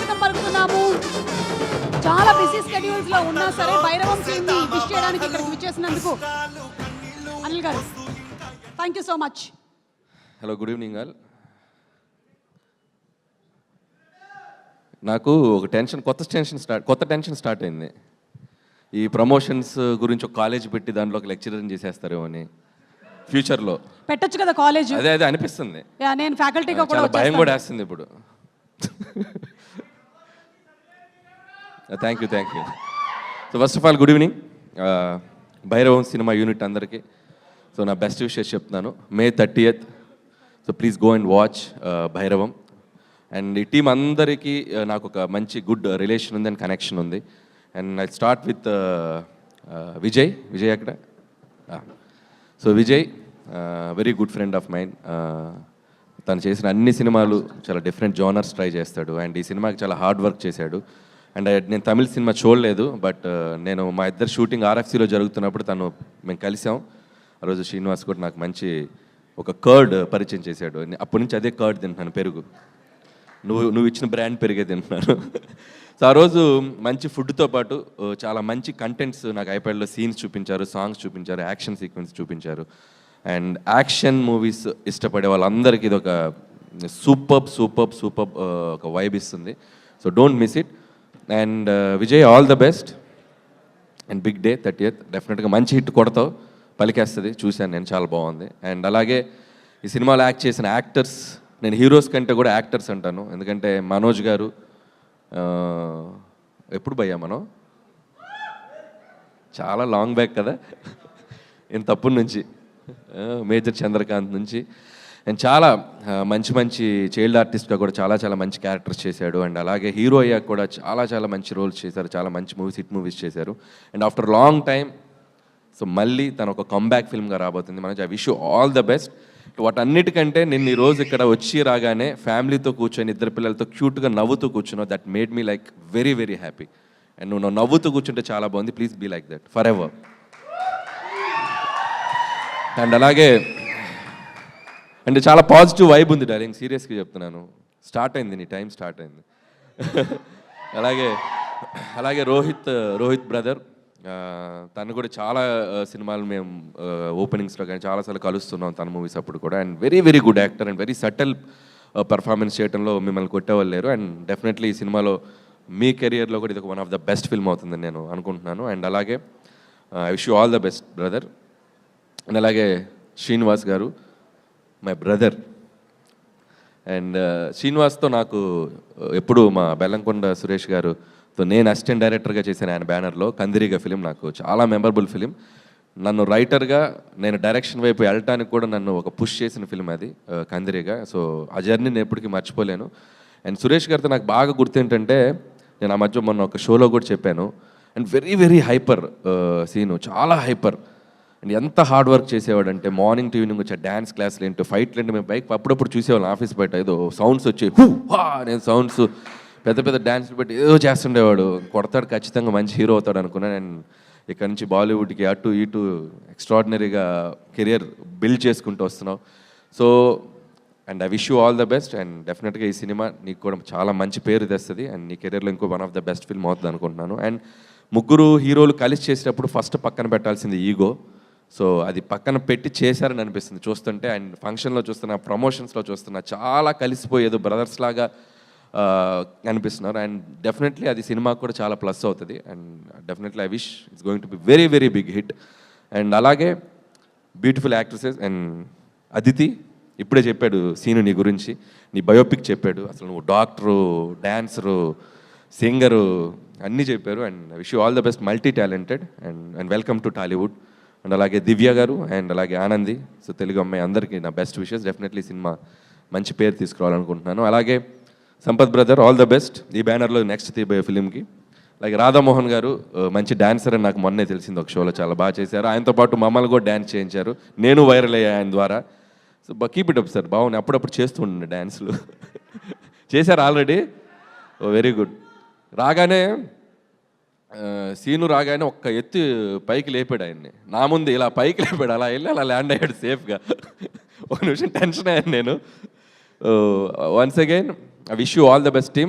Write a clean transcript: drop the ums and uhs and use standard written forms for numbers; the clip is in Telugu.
స్వాగతం పలుకుతున్నాము. చాలా బిజీ స్కెడ్యూల్స్ లో ఉన్నా సరే భైరవం టీమ్ ని విష్ చేయడానికి ఇక్కడికి విచ్చేసినందుకు అనిల్ గారు thank you so much. Hello, good evening all. నాకు ఒక కొత్త టెన్షన్ స్టార్ట్ అయింది. ఈ ప్రమోషన్స్ గురించి ఒక కాలేజ్ పెట్టి దాంట్లో ఒక లెక్చరర్ చేసేస్తారేమో అని ఫ్యూచర్లో పెట్టొచ్చు కదా కాలేజ్. అదే అనిపిస్తుంది. నేను ఫ్యాకల్టీగా కూడా భయం కూడా వేస్తుంది ఇప్పుడు. Thank you. So first of all good evening Bhairavam సినిమా యూనిట్ అందరికీ. సో నా బెస్ట్ విషెస్ చెప్తున్నాను. May 30th. So please go and watch Bhairavam. And ఈ టీం అందరికీ నాకు ఒక మంచి గుడ్ రిలేషన్ ఉంది అండ్ కనెక్షన్ ఉంది. And I start with Vijay అక్కడ. So Vijay very good friend of mind. తను చేసిన అన్ని సినిమాలు చాలా డిఫరెంట్ జోనర్స్ ట్రై చేస్తాడు. అండ్ ఈ సినిమాకి చాలా హార్డ్ వర్క్ చేశాడు. అండ్ నేను తమిళ సినిమా చూడలేదు, బట్ నేను మా ఇద్దరు షూటింగ్ RFCలో జరుగుతున్నప్పుడు మేము కలిసాం. ఆ రోజు శ్రీనివాస్ కూడా నాకు మంచి ఒక కర్డ్ పరిచయం చేశాడు. అప్పటి నుంచి అదే కర్డ్ తింటున్నాను, పెరుగు. నువ్వు ఇచ్చిన బ్రాండ్ పెరిగే తింటున్నాను. సో ఆ రోజు మంచి ఫుడ్తో పాటు చాలా మంచి కంటెంట్స్ నాకు ఐప్యాడ్లో సీన్స్ చూపించారు, సాంగ్స్ చూపించారు, యాక్షన్ సీక్వెన్స్ చూపించారు. అండ్ యాక్షన్ మూవీస్ ఇష్టపడే వాళ్ళందరికీ ఇది ఒక సూపర్ ఒక వైబ్ ఇస్తుంది. So don't miss it. And Vijay, all the best. And big day 30th. డెఫినెట్గా మంచి హిట్ కొడతావు, పలికేస్తుంది. చూశాను నేను, చాలా బాగుంది. అండ్ అలాగే ఈ సినిమాలో యాక్ట్ చేసిన యాక్టర్స్, నేను హీరోస్ కంటే కూడా యాక్టర్స్ అంటాను. ఎందుకంటే మనోజ్ గారు ఎప్పుడు భయ్యా మనం చాలా లాంగ్ బ్యాక్ కదా, ఇంత తప్పు నుంచి మేజర్ చంద్రకాంత్ నుంచి. అండ్ చాలా మంచి చైల్డ్ ఆర్టిస్ట్గా కూడా చాలా మంచి క్యారెక్టర్స్ చేశాడు. అండ్ అలాగే హీరో అయ్యాక కూడా చాలా మంచి రోల్స్ చేశారు, చాలా మంచి మూవీస్, హిట్ మూవీస్ చేశారు. And after long time so మళ్ళీ తను ఒక కంబ్యాక్ ఫిల్మ్గా రాబోతుంది. మనకి I wish you all the best. వాటన్నిటికంటే నిన్న ఈ రోజు ఇక్కడ వచ్చి రాగానే ఫ్యామిలీతో కూర్చొని ఇద్దరు పిల్లలతో క్యూట్గా నవ్వుతూ కూర్చున్నావు. That made me like very happy. And నువ్వు నవ్వుతూ కూర్చుంటే చాలా బాగుంది. Please be like that forever. And అలాగే అంటే చాలా పాజిటివ్ వైబ్ ఉంది డార్లింగ్, సీరియస్గా చెప్తున్నాను. స్టార్ట్ అయింది, నీ టైం స్టార్ట్ అయింది. అలాగే రోహిత్ బ్రదర్, తను కూడా చాలా సినిమాలు మేము ఓపెనింగ్స్లో కానీ చాలాసార్లు కలుస్తున్నాం తన మూవీస్ అప్పుడు కూడా. And very good actor and very subtle performance చేయడంలో మిమ్మల్ని కొట్టేవాళ్ళు లేరు. అండ్ డెఫినెట్లీ ఈ సినిమాలో మీ కెరియర్లో కూడా ఇది ఒక one of the best film అవుతుందని నేను అనుకుంటున్నాను. అండ్ అలాగే I wish you all the best brother. And అలాగే శ్రీనివాస్ గారు, మై బ్రదర్. అండ్ శ్రీనివాస్తో నాకు ఎప్పుడు మా బెల్లంకొండ సురేష్ గారుతో నేను అసిస్టెంట్ డైరెక్టర్గా చేశాను ఆయన బ్యానర్లో. కందిరిగా ఫిలిం నాకు చాలా మెమరబుల్ ఫిలిం. నన్ను రైటర్గా నేను డైరెక్షన్ వైపు వెళ్ళటానికి కూడా నన్ను ఒక పుష్ చేసిన ఫిలిం అది కందిరిగా. సో ఆ జర్నీ నేను ఎప్పటికీ మర్చిపోలేను. అండ్ సురేష్ గారితో నాకు బాగా గుర్తు ఏంటంటే, నేను ఆ మధ్య మొన్న ఒక షోలో కూడా చెప్పాను. అండ్ వెరీ హైపర్ సీను, చాలా హైపర్. అండ్ ఎంత హార్డ్ వర్క్ చేసేవాడంటే మార్నింగ్ టు ఈవినింగ్ వచ్చే డ్యాన్స్ క్లాస్లు ఏంటో, ఫైట్లు ఏంటో మేము బైక్ అప్పుడప్పుడు చూసేవాళ్ళం ఆఫీస్ బయట. ఏదో సౌండ్స్ వచ్చి నేను సౌండ్స్ పెద్ద డ్యాన్స్లు పెట్టి ఏదో చేస్తుండేవాడు. కొడతాడు, ఖచ్చితంగా మంచి హీరో అవుతాడు అనుకున్నాను. అండ్ ఇక్కడ నుంచి బాలీవుడ్కి అటు ఇటు ఎక్స్ట్రాడినరీగా కెరియర్ బిల్డ్ చేసుకుంటూ వస్తున్నావు. So and I wish you all the best. And డెఫినెట్గా ఈ సినిమా నీకు కూడా చాలా మంచి పేరు తెస్తుంది. అండ్ నీ కెరియర్లో ఇంకో one of the best film అవుతుంది అనుకుంటున్నాను. అండ్ ముగ్గురు హీరోలు కలిసి చేసేటప్పుడు ఫస్ట్ పక్కన పెట్టాల్సింది ఈగో. సో అది పక్కన పెట్టి చేశారని అనిపిస్తుంది చూస్తుంటే. అండ్ ఫంక్షన్లో చూస్తున్నా, ప్రమోషన్స్లో చూస్తున్నా, చాలా కలిసిపోయేదో బ్రదర్స్ లాగా అనిపిస్తున్నారు. అండ్ డెఫినెట్లీ అది సినిమాకు కూడా చాలా ప్లస్ అవుతుంది. And definitely I wish it's going to be very big hit. And అలాగే బ్యూటిఫుల్ యాక్ట్రెసెస్. అండ్ అదితి ఇప్పుడే చెప్పాడు సీను నీ గురించి, నీ బయోపిక్ చెప్పాడు. అసలు నువ్వు డాక్టరు, డాన్సరు, సింగరు అన్నీ చెప్పారు. And I wish you all the best, multi talented. And welcome to Tollywood. And అలాగే దివ్య గారు అండ్ అలాగే ఆనంది, సో తెలుగు అమ్మాయి, అందరికీ నా బెస్ట్ విషెస్. డెఫినెట్లీ సినిమా మంచి పేరు తీసుకురావాలనుకుంటున్నాను. అలాగే Sampath brother, all the best ఈ బ్యానర్లో నెక్స్ట్ తీయబోయే ఫిలింకి. అలాగే రాధామోహన్ గారు మంచి డాన్సర్ అని నాకు మొన్నే తెలిసింది, ఒక షోలో చాలా బాగా చేశారు. ఆయనతో పాటు మమ్మల్ని కూడా డ్యాన్స్ చేయించారు, నేను వైరల్ అయ్యా ఆయన ద్వారా. So keep it up sir, బాగున్నాయి. అప్పుడప్పుడు చేస్తూ ఉండండి డ్యాన్స్లు. చేశారు ఆల్రెడీ, వెరీ గుడ్. రాగానే సీను రాగానే ఒక్క ఎత్తి పైకి లేపాడు ఆయన్ని, నా ముందు ఇలా పైకి లేపాడు, అలా వెళ్ళి అలా ల్యాండ్ అయ్యాడు సేఫ్గా. ఒక నిమిషం టెన్షన్ అయ్యాను నేను. Once again I wish you all the best team.